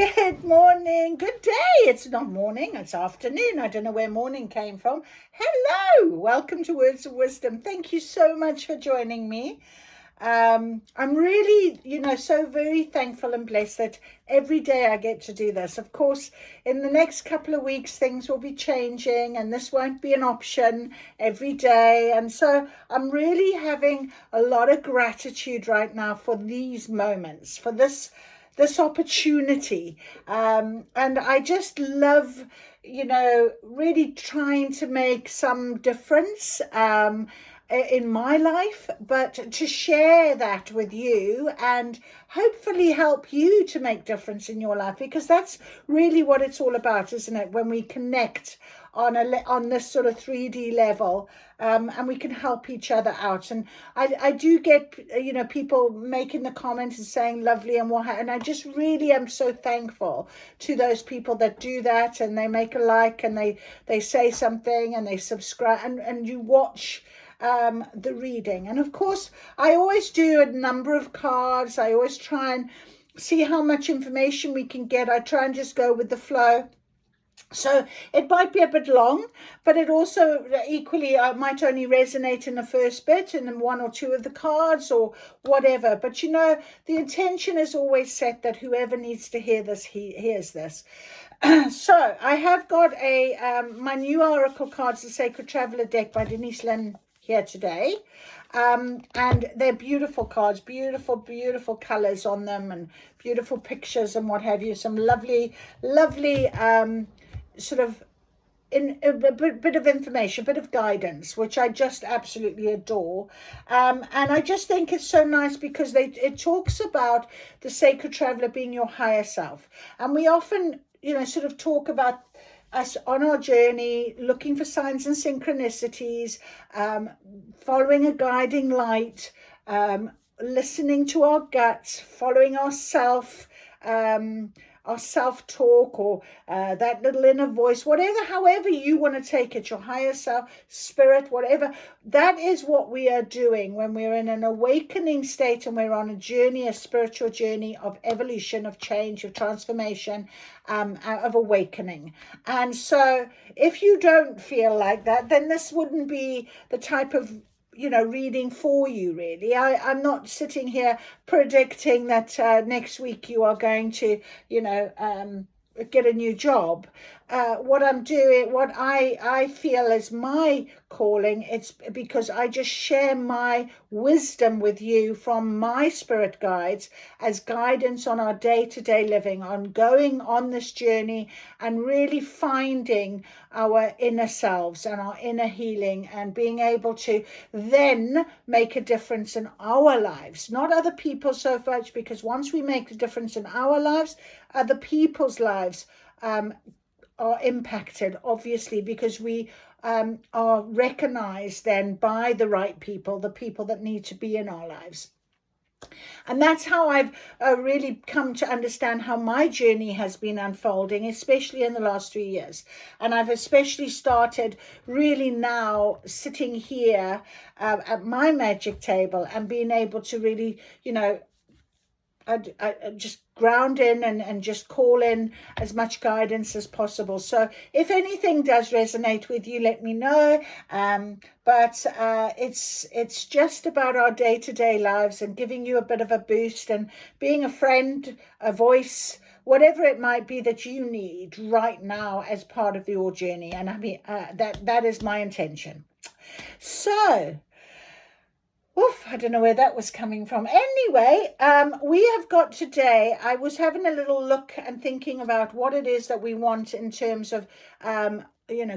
Good morning, good day. It's not morning, it's afternoon. I don't know where morning came from. Hello, welcome to Words of Wisdom. Thank you so much for joining me. I'm really, so very thankful and blessed that every day I get to do this. Of course, in the next couple of weeks, things will be changing and this won't be an option every day. And so I'm really having a lot of gratitude right now for these moments, for this opportunity. And I just love, really trying to make some difference in my life, but to share that with you and hopefully help you to make difference in your life, because that's really what it's all about, isn't it? When we connect on this sort of 3D level, and we can help each other out. And I do get people making the comments and saying lovely and what, and I just really am so thankful to those people that do that, and they make a like and they say something and they subscribe and you watch the reading. And of course, I always do a number of cards. I always try and see how much information we can get. I try and just go with the flow. So it might be a bit long, but it also equally might only resonate in the first bit and then one or two of the cards or whatever. But the intention is always set that whoever needs to hear this, hears this. So I have got my new Oracle cards, the Sacred Traveler deck by Denise Lynn, here today, and they're beautiful cards, beautiful colors on them and beautiful pictures and what have you. Some lovely sort of in a bit of information, a bit of guidance, which I just absolutely adore. And I just think it's so nice because it talks about the Sacred Traveler being your higher self, and we often sort of talk about us on our journey, looking for signs and synchronicities, following a guiding light, listening to our guts, following our self-talk, or that little inner voice, however you want to take it, your higher self, spirit, whatever. That is what we are doing when we're in an awakening state and we're on a journey, a spiritual journey of evolution, of change, of transformation, of awakening. And so if you don't feel like that, then this wouldn't be the type of reading for you, really. I'm not sitting here predicting that next week you are going to, get a new job. What I'm doing, what I feel is my calling, it's because I just share my wisdom with you from my spirit guides as guidance on our day-to-day living, on going on this journey and really finding our inner selves and our inner healing, and being able to then make a difference in our lives, not other people so much, because once we make a difference in our lives, other people's lives are impacted, obviously, because we are recognized then by the right people, the people that need to be in our lives. And that's how I've really come to understand how my journey has been unfolding, especially in the last 3 years. And I've especially started really now sitting here at my magic table and being able to really, I just ground in and just call in as much guidance as possible. So if anything does resonate with you, let me know. But it's just about our day-to-day lives and giving you a bit of a boost and being a friend, a voice, whatever it might be that you need right now as part of your journey. And I mean, that is my intention. So oof, I don't know where that was coming from. Anyway, we have got today, I was having a little look and thinking about what it is that we want in terms of,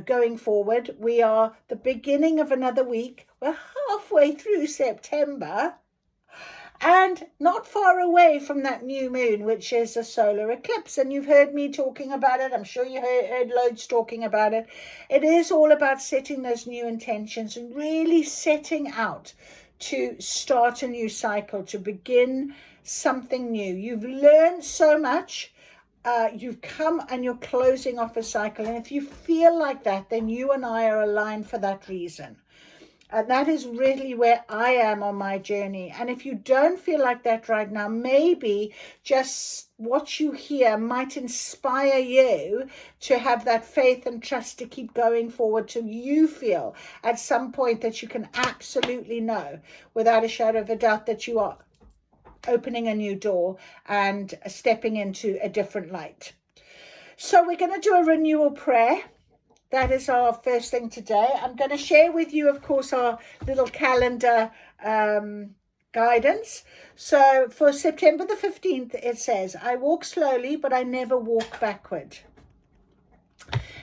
going forward. We are the beginning of another week. We're halfway through September and not far away from that new moon, which is a solar eclipse. And you've heard me talking about it. I'm sure you heard loads talking about it. It is all about setting those new intentions and really setting out to start a new cycle, to begin something new. You've learned so much. You've come and you're closing off a cycle. And if you feel like that, then you and I are aligned for that reason. And that is really where I am on my journey. And if you don't feel like that right now, maybe just what you hear might inspire you to have that faith and trust to keep going forward till you feel at some point that you can absolutely know without a shadow of a doubt that you are opening a new door and stepping into a different light. So we're going to do a renewal prayer. That is our first thing today. I'm going to share with you, of course, our little calendar guidance. So for September the 15th, it says, I walk slowly, but I never walk backward.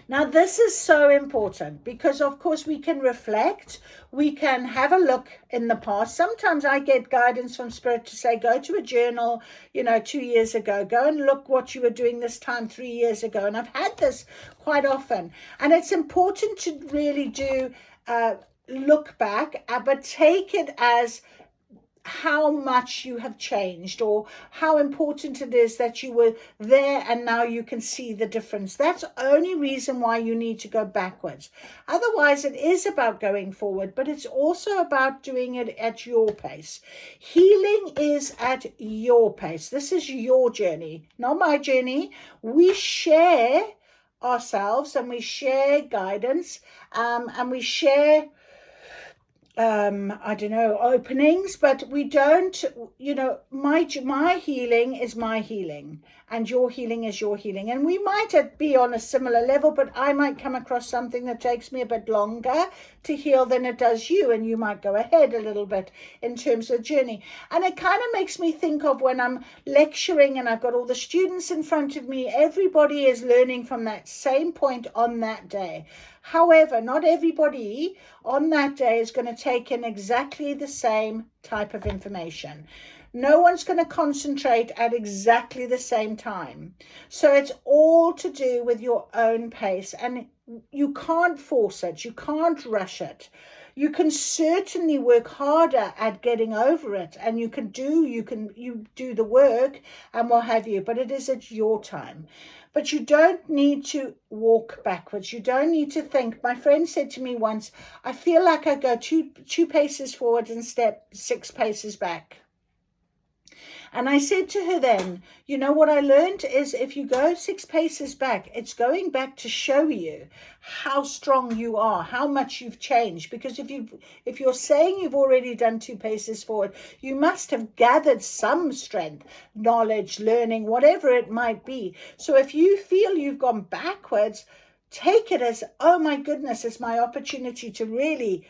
Now, this is so important because, of course, we can reflect. We can have a look in the past. Sometimes I get guidance from Spirit to say, go to a journal, 2 years ago. Go and look what you were doing this time 3 years ago. And I've had this quite often. And it's important to really do look back, but take it as how much you have changed or how important it is that you were there and now you can see the difference. That's the only reason why you need to go backwards. Otherwise, it is about going forward, but it's also about doing it at your pace. Healing is at your pace. This is your journey, not my journey. We share ourselves and we share guidance and we share openings, but we don't, my healing is my healing and your healing is your healing. And we might be on a similar level, but I might come across something that takes me a bit longer to heal than it does you. And you might go ahead a little bit in terms of the journey. And it kind of makes me think of when I'm lecturing and I've got all the students in front of me, everybody is learning from that same point on that day. However, not everybody on that day is going to take in exactly the same type of information. No one's going to concentrate at exactly the same time. So it's all to do with your own pace, and you can't force it. You can't rush it. You can certainly work harder at getting over it, and you do the work and what have you, but it is at your time. But you don't need to walk backwards. You don't need to think. My friend said to me once, I feel like I go two paces forward and step 6 paces back. And I said to her then, what I learned is if you go 6 paces back, it's going back to show you how strong you are, how much you've changed. Because if you're saying you've already done 2 paces forward, you must have gathered some strength, knowledge, learning, whatever it might be. So if you feel you've gone backwards, take it as, oh my goodness, it's my opportunity to really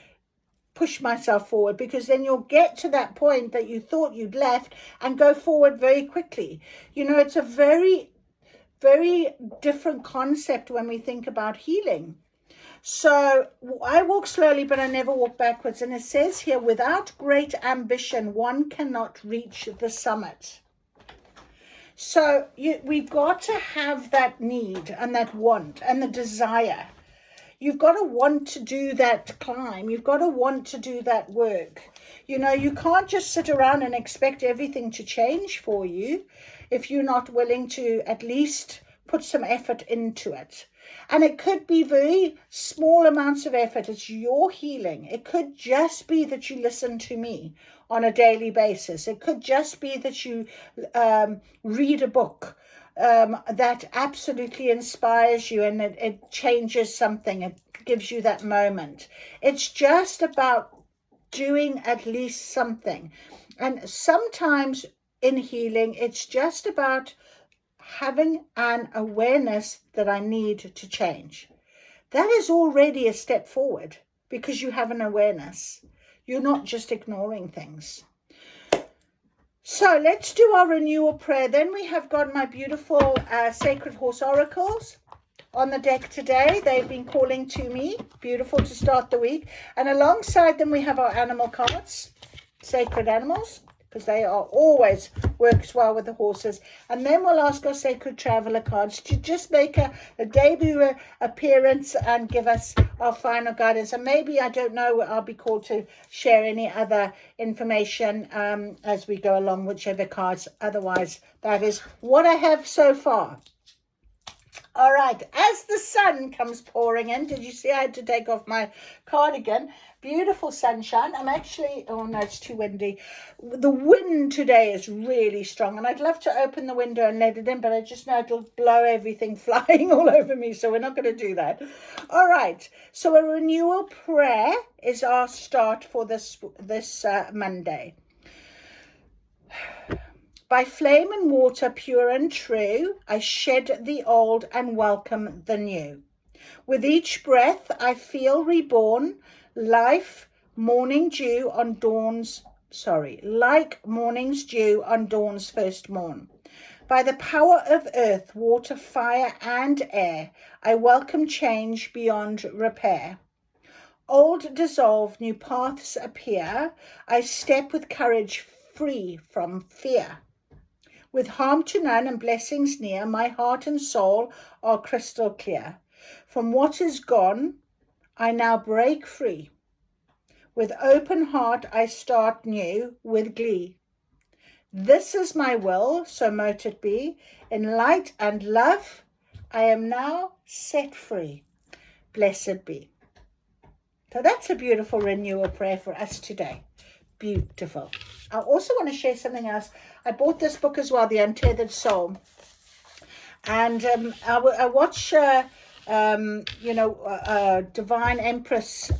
push myself forward, because then you'll get to that point that you thought you'd left and go forward very quickly. It's a very, very different concept when we think about healing. So I walk slowly, but I never walk backwards. And it says here, without great ambition, one cannot reach the summit. So we've got to have that need and that want and the desire. You've got to want to do that climb. You've got to want to do that work. You can't just sit around and expect everything to change for you if you're not willing to at least put some effort into it. And it could be very small amounts of effort. It's your healing. It could just be that you listen to me on a daily basis. It could just be that you read a book that absolutely inspires you and it changes something. It gives you that moment. It's just about doing at least something. And sometimes in healing, it's just about having an awareness that I need to change. That is already a step forward because you have an awareness. You're not just ignoring things. So let's do our renewal prayer. Then we have got my beautiful Sacred Horse Oracles on the deck today. They've been calling to me. Beautiful to start the week. And alongside them we have our animal cards, Sacred Animals, because they are always works well with the horses. And then we'll ask our Sacred Traveler cards to just make a debut appearance and give us our final guidance. And maybe, I don't know, I'll be called to share any other information as we go along, whichever cards. Otherwise, that is what I have so far. All right, as the sun comes pouring in, did you see I had to take off my cardigan? Beautiful sunshine. I'm actually, oh no, it's too windy. The wind today is really strong, and I'd love to open the window and let it in, but I just know it'll blow everything flying all over me, so we're not going to do that. All right, so a renewal prayer is our start for this Monday. By flame and water pure and true, I shed the old and welcome the new. With each breath I feel reborn, like morning's dew on dawn's first morn. By the power of earth, water, fire, and air, I welcome change beyond repair. Old dissolve, new paths appear, I step with courage free from fear. With harm to none and blessings near, my heart and soul are crystal clear. From what is gone, I now break free. With open heart, I start new with glee. This is my will, so mote it be. In light and love, I am now set free. Blessed be. So that's a beautiful renewal prayer for us today. Beautiful. I also want to share something else. I bought this book as well, The Untethered Soul. And I watch, Divine Empress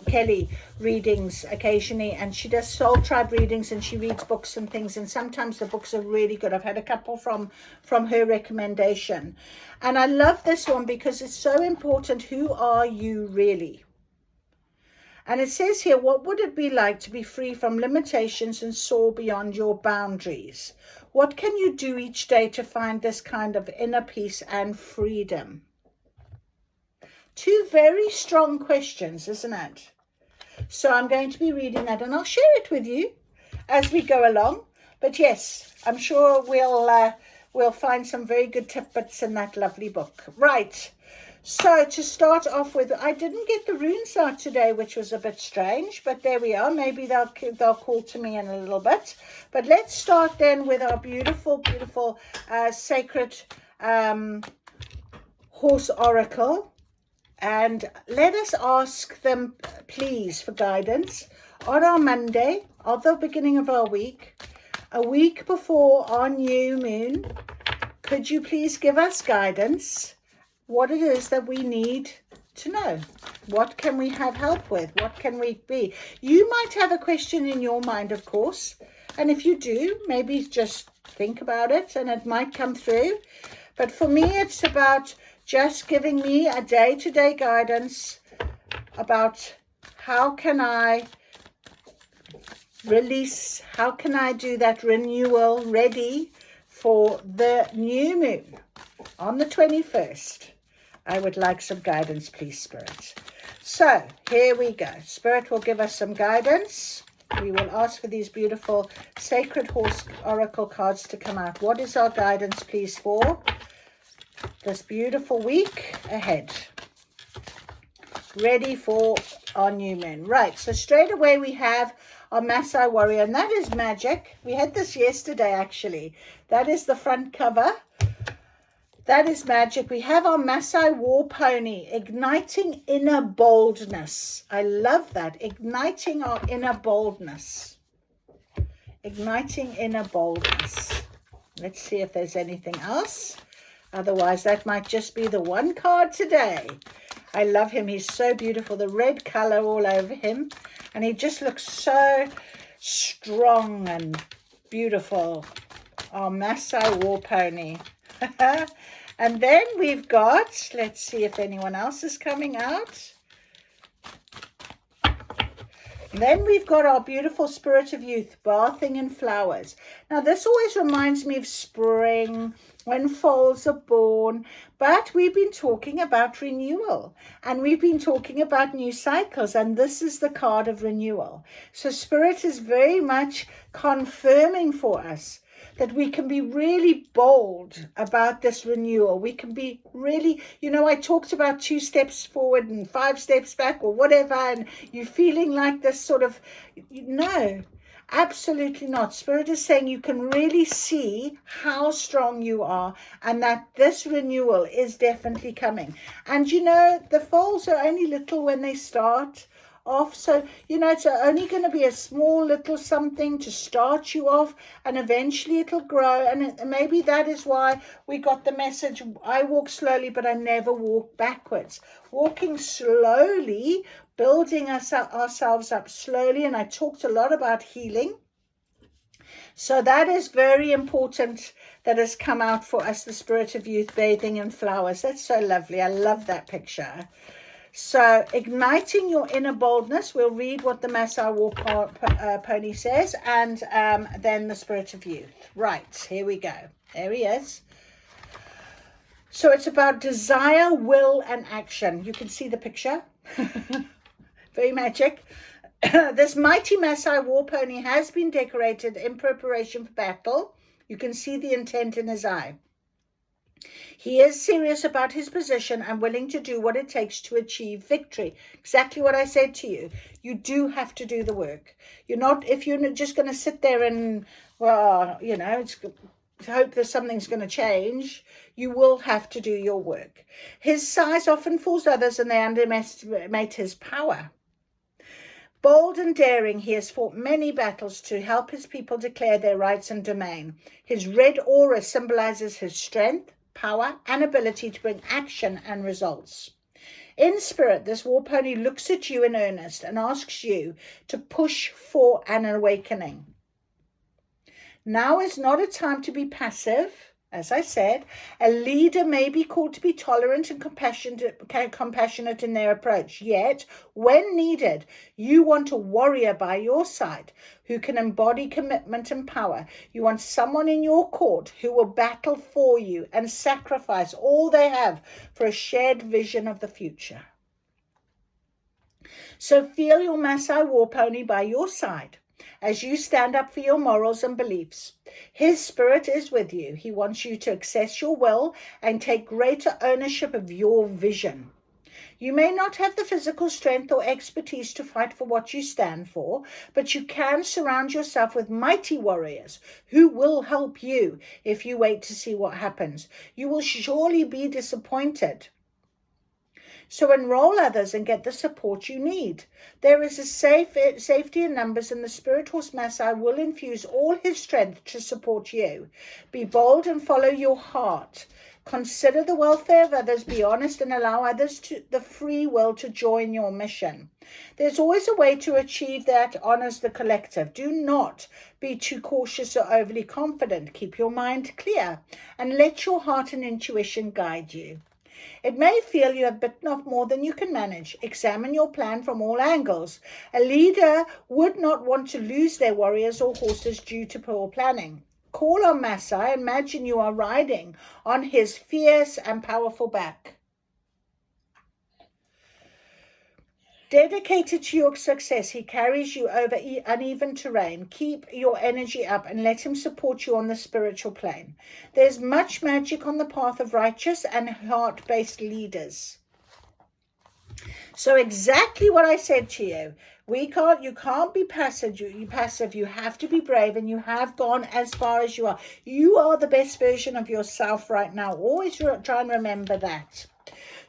Kelly readings occasionally. And she does Soul Tribe readings, and she reads books and things. And sometimes the books are really good. I've had a couple from her recommendation. And I love this one because it's so important. Who are you really? And it says here, what would it be like to be free from limitations and soar beyond your boundaries? What can you do each day to find this kind of inner peace and freedom? Two very strong questions, isn't it? So I'm going to be reading that, and I'll share it with you as we go along. But yes, I'm sure we'll find some very good tidbits in that lovely book. Right. So to start off with, I didn't get the runes out today, which was a bit strange, but there we are. Maybe they'll call to me in a little bit. But let's start then with our beautiful, beautiful sacred horse oracle. And let us ask them, please, for guidance on our Monday of the beginning of our week, a week before our new moon. Could you please give us guidance? What it is that we need to know. What can we have help with? What can we be? You might have a question in your mind, of course. And if you do, maybe just think about it and it might come through. But for me, it's about just giving me a day-to-day guidance about how can I release, how can I do that renewal ready for the new moon on the 21st. I would like some guidance, please, Spirit. So here we go. Spirit will give us some guidance. We will ask for these beautiful sacred horse oracle cards to come out. What is our guidance, please, for this beautiful week ahead? Ready for our new moon. Right, so straight away we have our Maasai warrior, and that is magic. We had this yesterday, actually. That is the front cover. That is magic. We have our Maasai war pony, igniting inner boldness. I love that. Igniting our inner boldness. Igniting inner boldness. Let's see if there's anything else. Otherwise, that might just be the one card today. I love him. He's so beautiful. The red color all over him. And he just looks so strong and beautiful. Our Maasai war pony. And then we've got, let's see if anyone else is coming out. And then we've got our beautiful spirit of youth, bathing in flowers. Now this always reminds me of spring, when foals are born, but we've been talking about renewal and we've been talking about new cycles, and this is the card of renewal. So Spirit is very much confirming for us that we can be really bold about this renewal. We can be really, I talked about 2 steps forward and 5 steps back or whatever, and you're feeling like this sort of, no. Absolutely not. Spirit is saying you can really see how strong you are and that this renewal is definitely coming. And you know, the foals are only little when they start off. So, you know, it's only going to be a small little something to start you off, and eventually it'll grow. And maybe that is why we got the message, I walk slowly, but I never walk backwards. Walking slowly, building ourselves up slowly. And I talked a lot about healing. So that is very important, that has come out for us, the spirit of youth bathing in flowers. That's so lovely. I love that picture. So igniting your inner boldness, we'll read what the Masai War Pony says, and then the spirit of youth. Right, here we go. There he is. So it's about desire, will, and action. You can see the picture. Very magic. This mighty Masai War Pony has been decorated in preparation for battle. You can see the intent in his eye. He is serious about his position and willing to do what it takes to achieve victory. Exactly what I said to you. You do have to do the work. You're not, if you're just going to sit there and, well, you know, hope that something's going to change, you will have to do your work. His size often fools others and they underestimate his power. Bold and daring, he has fought many battles to help his people declare their rights and domain. His red aura symbolizes his strength, power, and ability to bring action and results. In spirit, this war pony looks at you in earnest and asks you to push for an awakening. Now is not a time to be passive. As I said, a leader may be called to be tolerant and compassionate in their approach. Yet, when needed, you want a warrior by your side who can embody commitment and power. You want someone in your court who will battle for you and sacrifice all they have for a shared vision of the future. So feel your Masai War Pony by your side as you stand up for your morals and beliefs. His spirit is with you. He wants you to access your will and take greater ownership of your vision. You may not have the physical strength or expertise to fight for what you stand for, but you can surround yourself with mighty warriors who will help you if you wait to see what happens. You will surely be disappointed. So enroll others and get the support you need. There is a safety in numbers, and the Spirit Horse Masai will infuse all his strength to support you. Be bold and follow your heart. Consider the welfare of others, be honest, and allow others the free will to join your mission. There's always a way to achieve that honors the collective. Do not be too cautious or overly confident. Keep your mind clear and let your heart and intuition guide you. It may feel you have bitten off more than you can manage. Examine your plan from all angles. A leader would not want to lose their warriors or horses due to poor planning. Call on Masai. Imagine you are riding on his fierce and powerful back. Dedicated to your success, he carries you over uneven terrain. Keep your energy up and let him support you on the spiritual plane. There's much magic on the path of righteous and heart-based leaders. So exactly what I said to you. You can't be passive. You have to be brave, and you have gone as far as you are. You are the best version of yourself right now. Always try and remember that.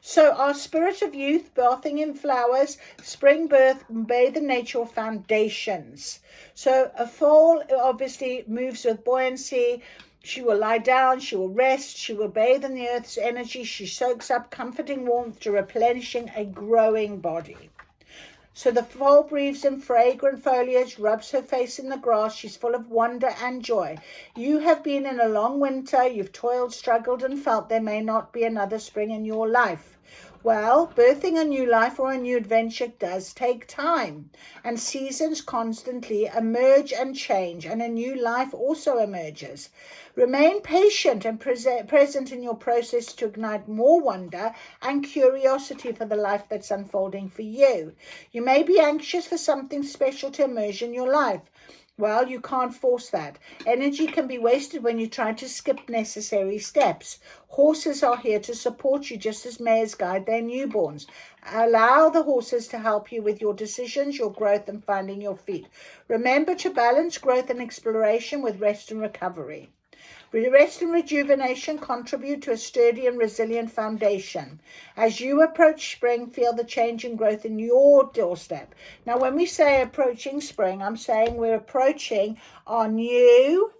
So our spirit of youth, bathing in flowers, spring birth, bathe in nature, foundations. So a foal obviously moves with buoyancy. She will lie down, she will rest, she will bathe in the earth's energy. She soaks up comforting warmth to replenishing a growing body. So the foal breathes in fragrant foliage, rubs her face in the grass. She's full of wonder and joy. You have been in a long winter. You've toiled, struggled, and felt there may not be another spring in your life. Well, birthing a new life or a new adventure does take time, and seasons constantly emerge and change, and a new life also emerges. Remain patient and present in your process to ignite more wonder and curiosity for the life that's unfolding for you. You may be anxious for something special to emerge in your life. Well, you can't force that. Energy can be wasted when you try to skip necessary steps. Horses are here to support you just as mares guide their newborns. Allow the horses to help you with your decisions, your growth, and finding your feet. Remember to balance growth and exploration with rest and recovery. Rest and rejuvenation contribute to a sturdy and resilient foundation. As you approach spring, feel the change and growth in your doorstep. Now, when we say approaching spring, I'm saying we're approaching our new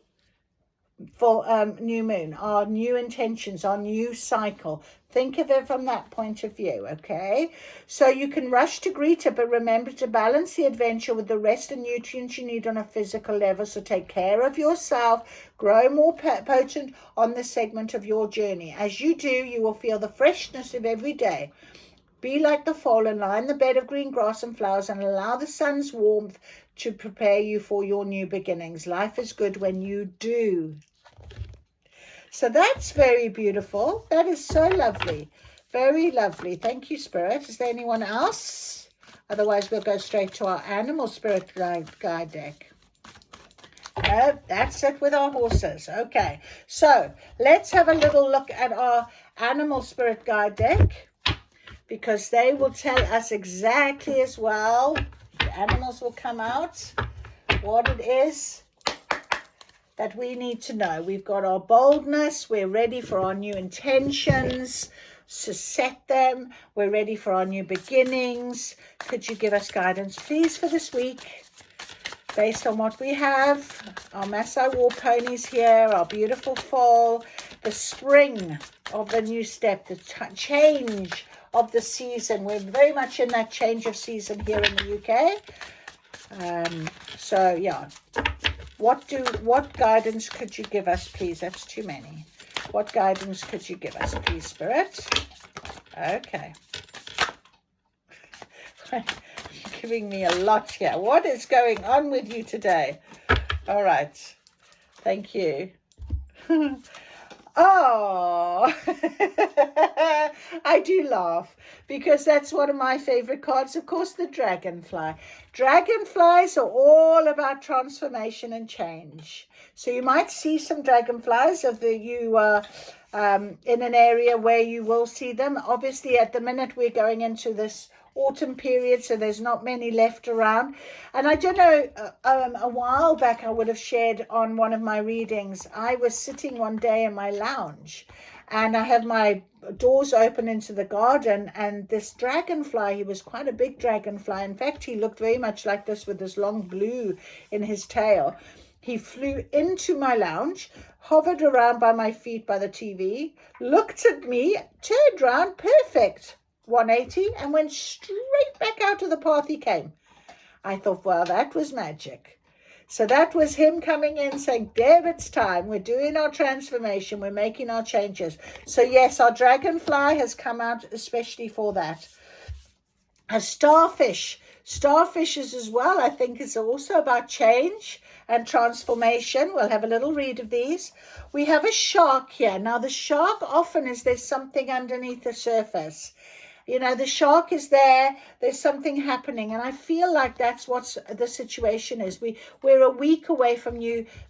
moon, our new intentions, our new cycle. Think of it from that point of view, okay? So you can rush to greet it, but remember to balance the adventure with the rest and nutrients you need on a physical level. So take care of yourself, grow more potent on this segment of your journey. As you do, you will feel the freshness of every day. Be like the fall and lie in the bed of green grass and flowers and allow the sun's warmth to prepare you for your new beginnings. Life is good when you do. So that's very beautiful. That is so lovely. Very lovely. Thank you, Spirit. Is there anyone else? Otherwise, we'll go straight to our animal spirit guide deck. No, that's it with our horses. Okay. So let's have a little look at our animal spirit guide deck, because they will tell us exactly as well. The animals will come out what it is that we need to know. We've got our boldness. We're ready for our new intentions to set them. We're ready for our new beginnings. Could you give us guidance, please, for this week? Based on what we have, our Maasai war ponies here, our beautiful fall, the spring of the new step, the change of the season. We're very much in that change of season here in the UK. So yeah, what guidance could you give us, please? That's too many. What guidance could you give us, please, Spirit? Okay. You're giving me a lot here. What is going on with you today? All right. Thank you. Oh, I do laugh because that's one of my favorite cards. Of course, the dragonfly. Dragonflies are all about transformation and change. So you might see some dragonflies if you are in an area where you will see them. Obviously, at the minute, we're going into this autumn period, so there's not many left around. And I don't know, a while back I would have shared on one of my readings, I was sitting one day in my lounge and I have my doors open into the garden, and this dragonfly, he was quite a big dragonfly. In fact, he looked very much like this with this long blue in his tail. He flew into my lounge, hovered around by my feet by the TV, looked at me, turned around, perfect 180, and went straight back out to the path he came. I thought, well, that was magic. So that was him coming in saying, Deb, it's time. We're doing our transformation. We're making our changes. So yes, our dragonfly has come out especially for that. A starfish. Starfishes as well, I think, is also about change and transformation. We'll have a little read of these. We have a shark here. Now, the shark often is there's something underneath the surface. You know, the shark is there, there's something happening, and I feel like that's what the situation is. We're a week away from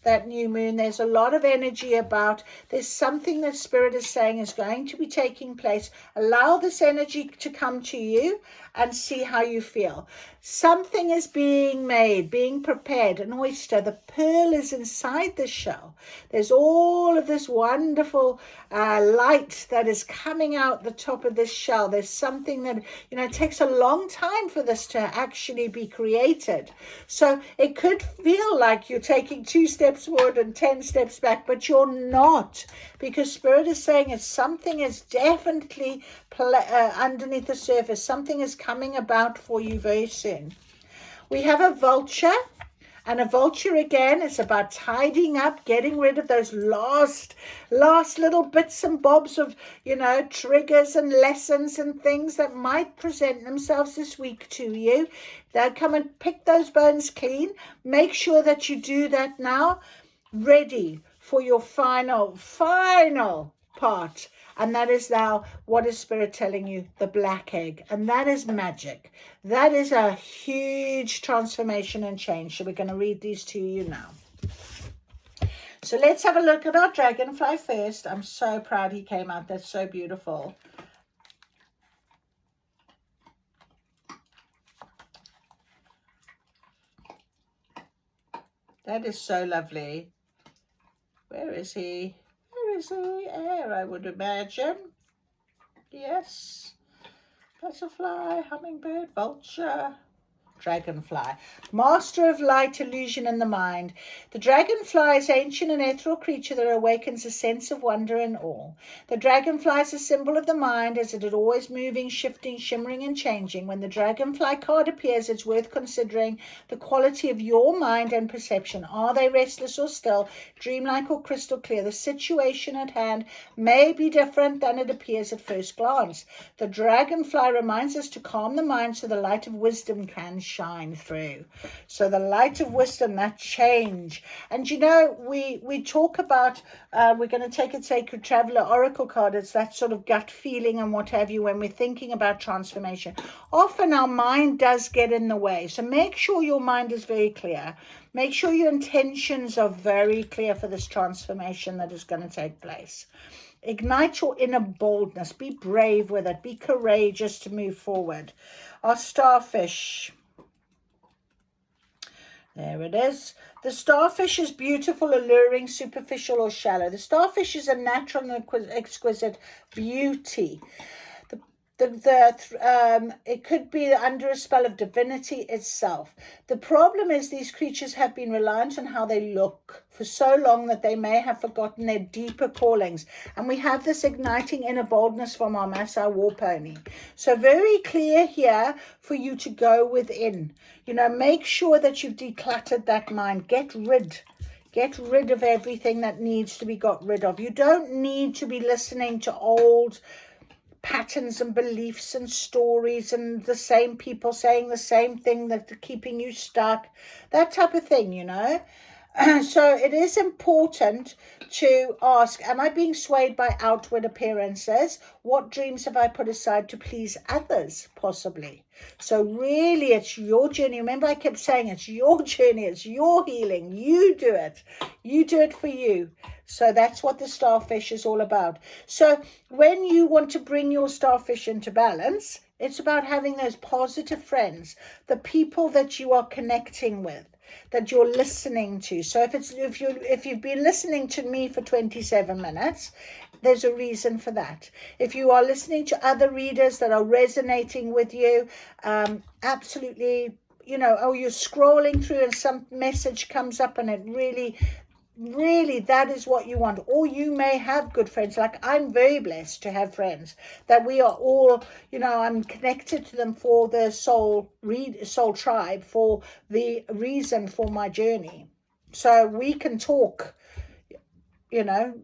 that new moon. There's a lot of energy about. There's something that Spirit is saying is going to be taking place. Allow this energy to come to you and see how you feel. Something is being made, being prepared. An oyster, the pearl is inside the shell. There's all of this wonderful light that is coming out the top of this shell. There's something that, you know, it takes a long time for this to actually be created. So it could feel like you're taking 2 steps forward and 10 steps back, but you're not, because Spirit is saying it's something is definitely underneath the surface. Something is coming about for you very soon. We have a vulture. And a vulture, again, is about tidying up, getting rid of those last little bits and bobs of, you know, triggers and lessons and things that might present themselves this week to you. They'll come and pick those bones clean. Make sure that you do that now, ready for your final part And that is now, what is Spirit telling you? The black egg. And that is magic. That is a huge transformation and change. So we're going to read these to you now. So let's have a look at our dragonfly first. I'm so proud he came out. That's so beautiful. That is so lovely. Where is he? Where is he? Air, I would imagine. Yes. Butterfly, hummingbird, vulture, dragonfly. Master of light, illusion, and the mind. The dragonfly is an ancient and ethereal creature that awakens a sense of wonder and awe. The dragonfly is a symbol of the mind, as it is always moving, shifting, shimmering, and changing. When the dragonfly card appears, it's worth considering the quality of your mind and perception. Are they restless or still, dreamlike or crystal clear? The situation at hand may be different than it appears at first glance. The dragonfly reminds us to calm the mind so the light of wisdom can shine through. So the light of wisdom, that change. And you know, we talk about, we're going to take a Sacred Traveler Oracle card. It's that sort of gut feeling and what have you when we're thinking about transformation. Often our mind does get in the way. So make sure your mind is very clear. Make sure your intentions are very clear for this transformation that is going to take place. Ignite your inner boldness. Be brave with it. Be courageous to move forward. Our starfish. There it is. The starfish is beautiful, alluring, superficial, or shallow. The starfish is a natural and exquisite beauty. It could be under a spell of divinity itself. The problem is these creatures have been reliant on how they look for so long that they may have forgotten their deeper callings. And we have this igniting inner boldness from our Maasai war pony. So very clear here for you to go within. You know, make sure that you've decluttered that mind. Get rid of everything that needs to be got rid of. You don't need to be listening to old patterns and beliefs and stories and the same people saying the same thing that are keeping you stuck, that type of thing, you know. So it is important to ask, am I being swayed by outward appearances? What dreams have I put aside to please others, possibly? So really, it's your journey. Remember, I kept saying it's your journey, it's your healing. You do it. You do it for you. So that's what the starfish is all about. So when you want to bring your starfish into balance, it's about having those positive friends, the people that you are connecting with, that you're listening to. So if you've been listening to me for 27 minutes, there's a reason for that. If you are listening to other readers that are resonating with you, absolutely, you know, oh, you're scrolling through and some message comes up and it really that is what you want. Or you may have good friends. Like I'm very blessed to have friends that we are all, you know, I'm connected to them for the soul tribe, for the reason for my journey. So we can talk, you know,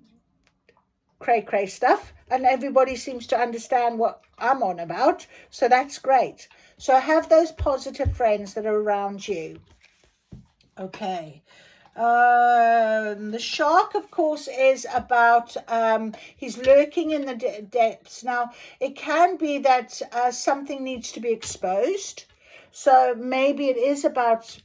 cray stuff, and everybody seems to understand what I'm on about. So that's great. So have those positive friends that are around you. Okay. The shark, of course, is about he's lurking in the depths. Now it can be that something needs to be exposed, so maybe it is about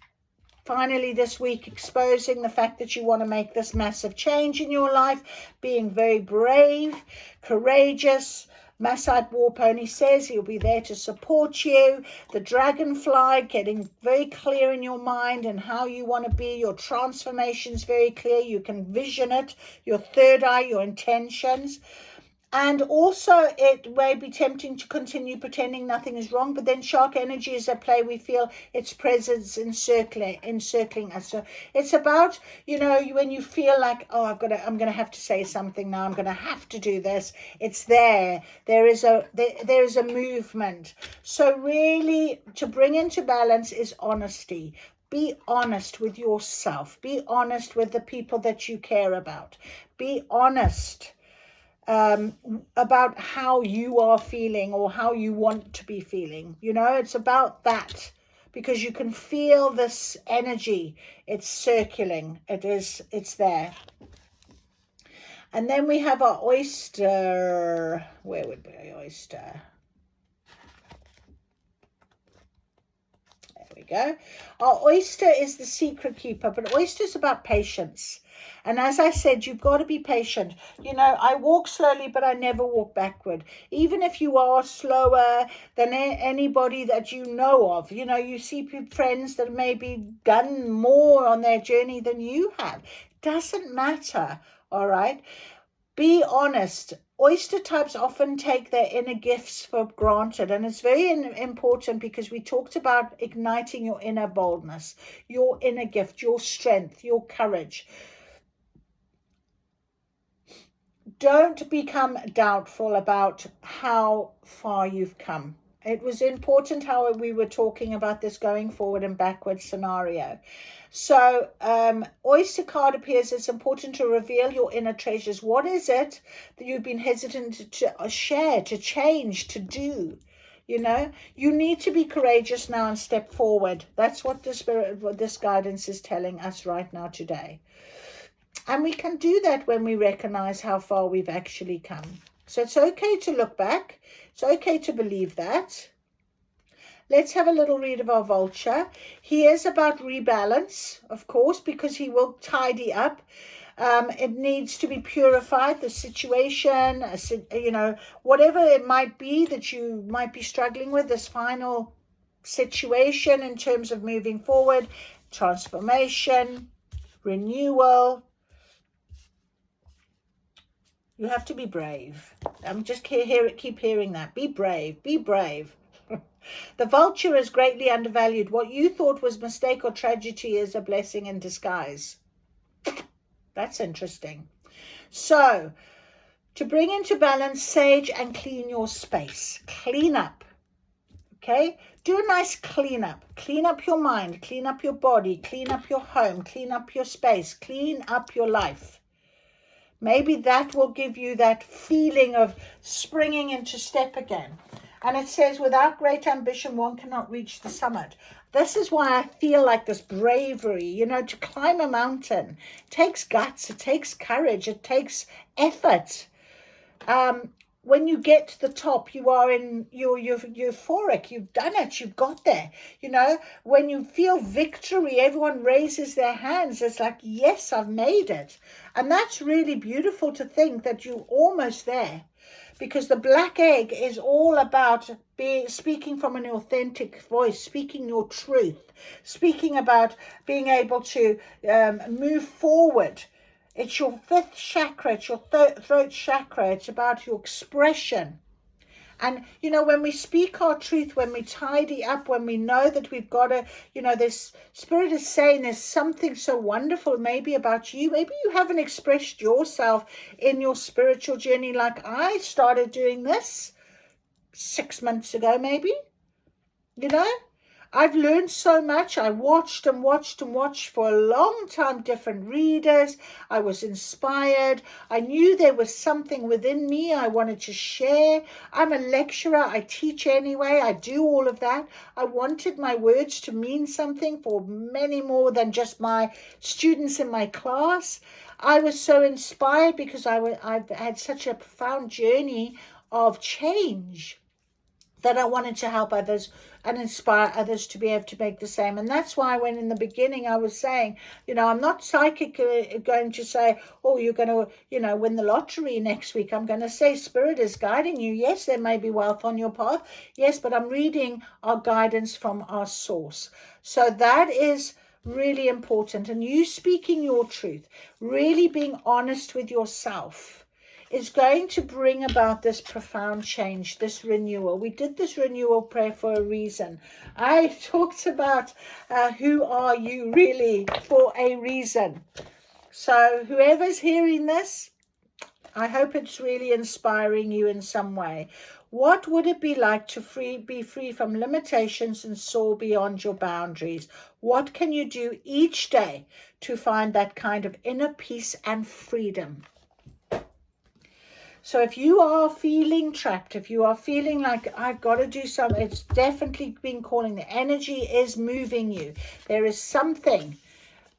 finally this week exposing the fact that you want to make this massive change in your life, being very brave, courageous. Maasai War Pony says he'll be there to support you. The dragonfly, getting very clear in your mind and how you want to be. Your transformation's very clear. You can vision it, your third eye, your intentions. And also it may be tempting to continue pretending nothing is wrong, but then shark energy is at play. We feel its presence encircling us. So it's about, you know, when you feel like, oh, I'm gonna have to say something now, I'm gonna have to do this. It's there. There is a movement. So really, to bring into balance is honesty. Be honest with yourself. Be honest with the people that you care about. Be honest about how you are feeling or how you want to be feeling. You know, it's about that, because you can feel this energy. It's circling. It's there. And then we have our oyster. Where would be our oyster? There we go. Our oyster is the secret keeper, but oyster is about patience. And as I said, you've got to be patient. You know, I walk slowly, but I never walk backward. Even if you are slower than anybody that you know of, you know, you see friends that maybe done more on their journey than you have. Doesn't matter, all right? Be honest. Oyster types often take their inner gifts for granted, and it's very important because we talked about igniting your inner boldness, your inner gift, your strength, your courage. Don't become doubtful about how far you've come. It was important how we were talking about this going forward and backward scenario. So oyster card appears. It's important to reveal your inner treasures. What is it that you've been hesitant to share, to change, to do? You know, you need to be courageous now and step forward. That's what this guidance is telling us right now today. And we can do that when we recognize how far we've actually come. So it's okay to look back. It's okay to believe that. Let's have a little read of our vulture. He is about rebalance, of course, because he will tidy up. It needs to be purified, the situation, you know, whatever it might be that you might be struggling with, this final situation in terms of moving forward, transformation, renewal. You have to be brave. I'm just keep hearing that. Be brave. Be brave. The vulture is greatly undervalued. What you thought was mistake or tragedy is a blessing in disguise. That's interesting. So, to bring into balance, sage and clean your space. Clean up. Okay? Do a nice clean up. Clean up your mind. Clean up your body. Clean up your home. Clean up your space. Clean up your life. Maybe that will give you that feeling of springing into step again. And it says, without great ambition, one cannot reach the summit. This is why I feel like this bravery, you know, to climb a mountain. It takes guts, it takes courage, it takes effort. When you get to the top, you're euphoric. You've done it. You've got there. You know, when you feel victory, everyone raises their hands. It's like, yes, I've made it. And that's really beautiful to think that you're almost there. Because the black egg is all about speaking from an authentic voice, speaking your truth, speaking about being able to move forward. It's your fifth chakra, it's your throat chakra. It's about your expression. And, you know, when we speak our truth, when we tidy up, when we know that we've got to, you know, this spirit is saying there's something so wonderful maybe about you. Maybe you haven't expressed yourself in your spiritual journey like I started doing this 6 months ago, maybe. You know, I've learned so much. I watched and watched and watched for a long time, different readers. I was inspired. I knew there was something within me I wanted to share. I'm a lecturer. I teach anyway. I do all of that. I wanted my words to mean something for many more than just my students in my class. I was so inspired because I've had such a profound journey of change that I wanted to help others and inspire others to be able to make the same. And that's why when in the beginning I was saying, you know, I'm not psychic going to say, oh, you're going to, you know, win the lottery next week. I'm going to say Spirit is guiding you. Yes, there may be wealth on your path. Yes, but I'm reading our guidance from our source. So that is really important. And you speaking your truth, really being honest with yourself, is going to bring about this profound change, this renewal. We did this renewal prayer for a reason. I talked about who are you really for a reason. So whoever's hearing this, I hope it's really inspiring you in some way. What would it be like to be free from limitations and soar beyond your boundaries? What can you do each day to find that kind of inner peace and freedom? So if you are feeling trapped, if you are feeling like I've got to do something, it's definitely been calling. The energy is moving you. There is something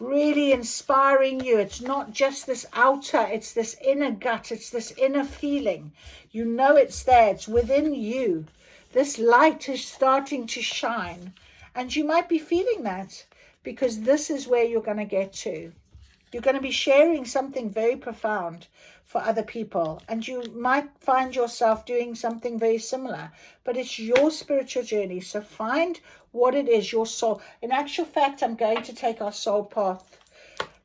really inspiring you. It's not just this outer, it's this inner gut, it's this inner feeling. You know it's there, it's within you. This light is starting to shine, and you might be feeling that because this is where you're going to get to. You're going to be sharing something very profound for other people, and you might find yourself doing something very similar, but it's your spiritual journey. So find what it is, your soul. In actual fact, I'm going to take our soul path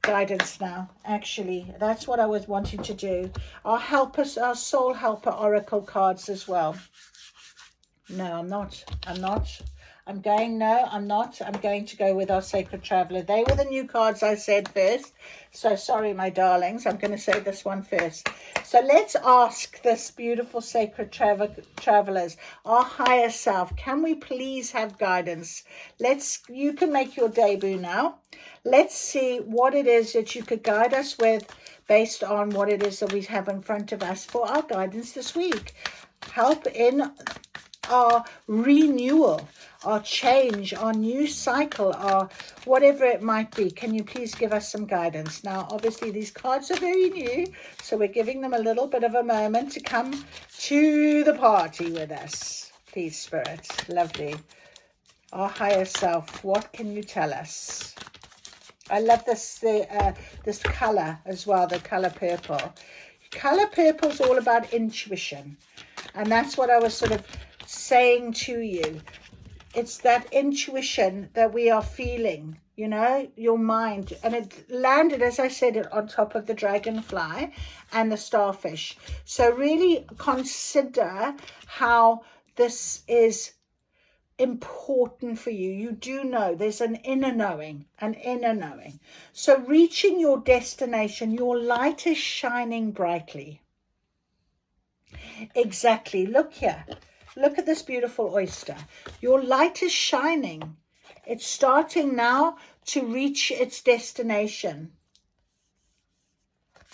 guidance now. Actually, that's what I was wanting to do. Our helpers, our soul helper oracle cards as well. No, I'm not. I'm going to go with our sacred traveler. They were the new cards I said first. So sorry, my darlings. I'm going to say this one first. So let's ask this beautiful sacred travelers, our higher self, can we please have guidance? You can make your debut now. Let's see what it is that you could guide us with based on what it is that we have in front of us for our guidance this week. Help in our renewal, our change, our new cycle, our whatever it might be. Can you please give us some guidance? Now, obviously, these cards are very new, so we're giving them a little bit of a moment to come to the party with us. Please, Spirit. Lovely. Our higher self, what can you tell us? I love this color as well, the color purple. Color purple is all about intuition, and that's what I was sort of saying to you. It's that intuition that we are feeling, you know, your mind. And it landed, as I said, on top of the dragonfly and the starfish. So really consider how this is important for you. You do know there's an inner knowing. So reaching your destination, your light is shining brightly. Exactly. Look here. Look at this beautiful oyster. Your light is shining. It's starting now to reach its destination.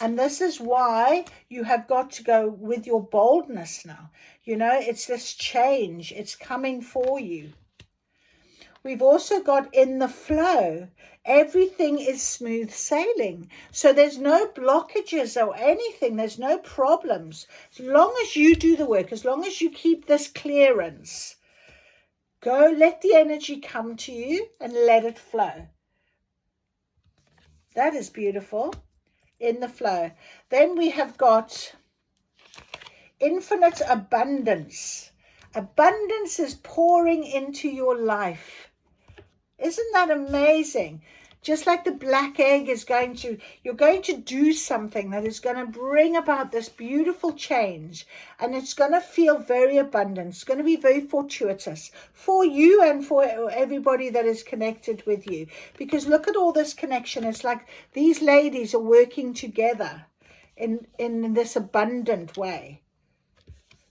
And this is why you have got to go with your boldness now. You know, it's this change. It's coming for you. We've also got in the flow. Everything is smooth sailing. So there's no blockages or anything. There's no problems. As long as you do the work, as long as you keep this clearance, go, let the energy come to you and let it flow. That is beautiful. In the flow. Then we have got infinite abundance. Abundance is pouring into your life. Isn't that amazing? Just like the black egg is you're going to do something that is going to bring about this beautiful change, and it's going to feel very abundant. It's going to be very fortuitous for you and for everybody that is connected with you. Because look at all this connection. It's like these ladies are working together in this abundant way.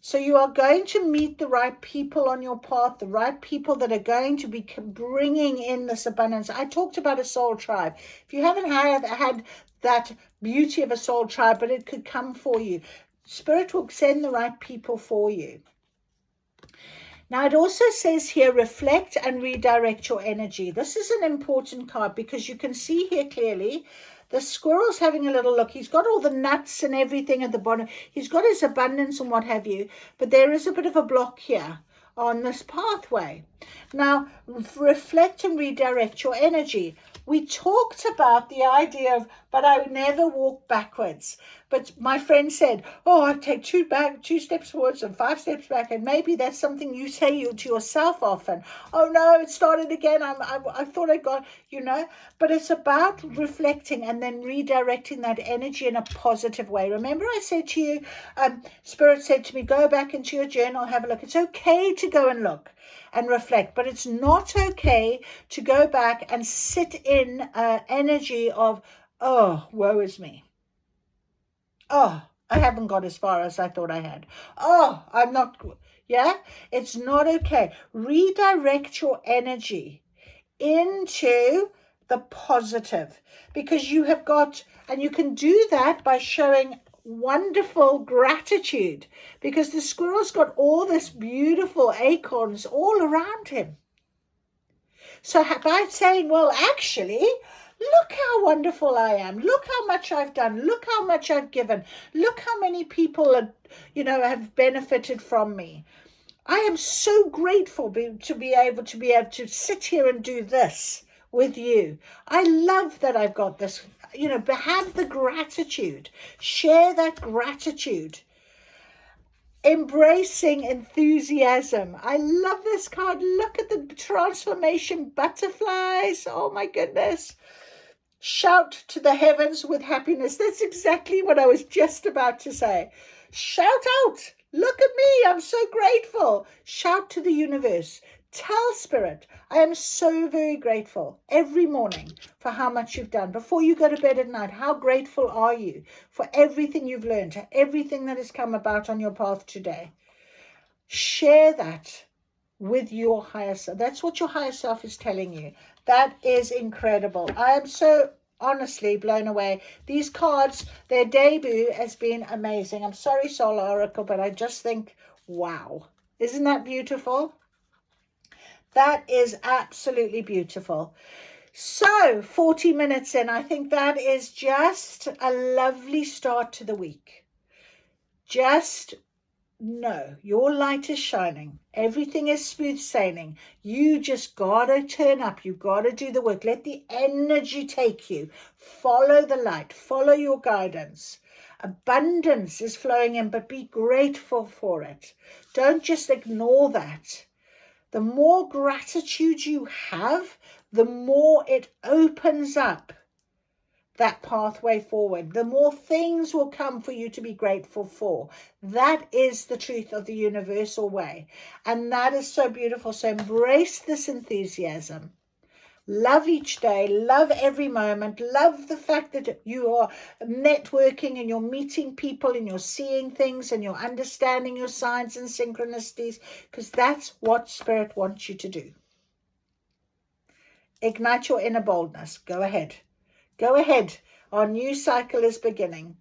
So you are going to meet the right people on your path, the right people that are going to be bringing in this abundance. I talked about a soul tribe. If you haven't had that beauty of a soul tribe, but it could come for you, Spirit will send the right people for you. Now, it also says here, reflect and redirect your energy. This is an important card because you can see here clearly the squirrel's having a little look. He's got all the nuts and everything at the bottom. He's got his abundance and what have you. But there is a bit of a block here on this pathway. Now, reflect and redirect your energy. We talked about the idea of, but I would never walk backwards. But my friend said, oh, I take 2 steps forwards and 5 steps back. And maybe that's something you say to yourself often. Oh, no, it started again. I thought I got, But it's about reflecting and then redirecting that energy in a positive way. Remember I said to you, Spirit said to me, go back into your journal, have a look. It's okay to go and look and reflect, but it's not okay to go back and sit in energy of, oh, woe is me. Oh, I haven't got as far as I thought I had. Oh, I'm not, it's not okay. Redirect your energy into the positive, because you have got, and you can do that by showing wonderful gratitude, because the squirrel's got all this beautiful acorns all around him. So by saying, well, actually, Look how wonderful I am. Look how much I've done. Look how much I've given. Look how many people are, have benefited from me. I am so grateful to be able to sit here and do this with you. I love that I've got this, have the gratitude. Share that gratitude. Embracing enthusiasm. I love this card. Look at the transformation butterflies. Oh my goodness. Shout to the heavens with happiness. That's exactly what I was just about to say. Shout out. Look at me. I'm so grateful. Shout to the universe. Tell Spirit, I am so very grateful every morning for how much you've done. Before you go to bed at night, how grateful are you for everything you've learned, everything that has come about on your path today? Share that with your higher self. That's what your higher self is telling you. That is incredible. I am so honestly blown away. These cards, their debut has been amazing. I'm sorry, Solar Oracle, but I just think, wow. Isn't that beautiful? That is absolutely beautiful. So 40 minutes in, I think that is just a lovely start to the week. Just know your light is shining. Everything is smooth sailing. You just gotta turn up. You gotta do the work. Let the energy take you. Follow the light. Follow your guidance. Abundance is flowing in, but be grateful for it. Don't just ignore that. The more gratitude you have, the more it opens up that pathway forward. The more things will come for you to be grateful for. That is the truth of the universal way. And that is so beautiful. So embrace this enthusiasm. Love each day. Love every moment. Love the fact that you are networking and you're meeting people and you're seeing things and you're understanding your signs and synchronicities, because that's what Spirit wants you to do. Ignite your inner boldness. Go ahead. Go ahead. Our new cycle is beginning.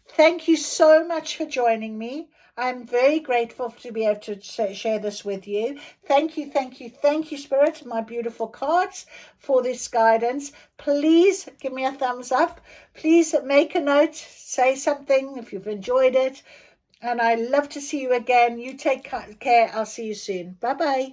Thank you so much for joining me. I'm very grateful to be able to share this with you. Thank you, thank you, thank you, Spirit, my beautiful cards, for this guidance. Please give me a thumbs up. Please make a note. Say something if you've enjoyed it. And I love to see you again. You take care. I'll see you soon. Bye-bye.